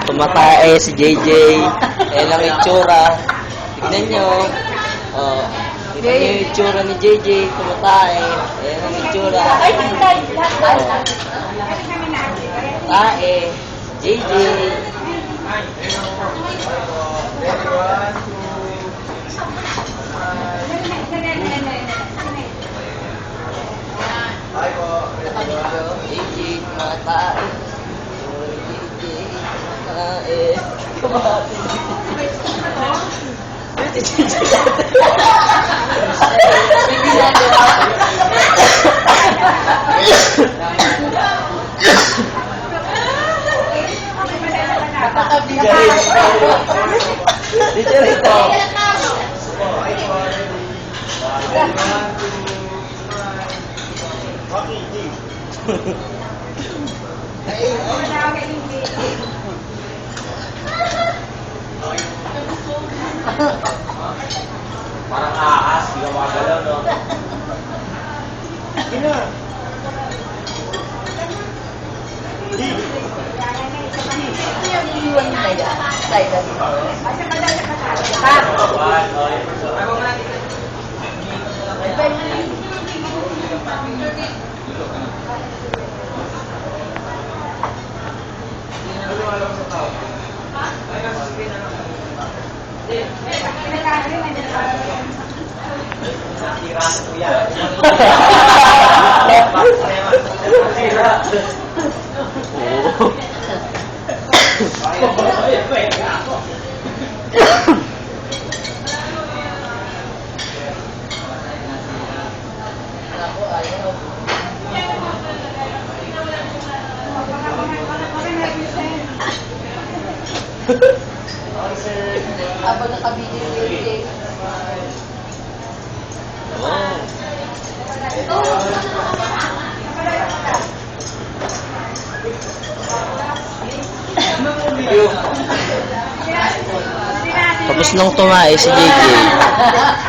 Tumatae si JJ. Ayan ang itsura. Tignan nyo. Oh, tignan nyo yung itsura ni JJ. Tumatae. Ayan ang itsura. Tae. JJ. JJ, tumatae. Parang ahas, di ka makagalaw, no? Sino? Habang nakabili yung JJ. Tapos nung tumae si JJ.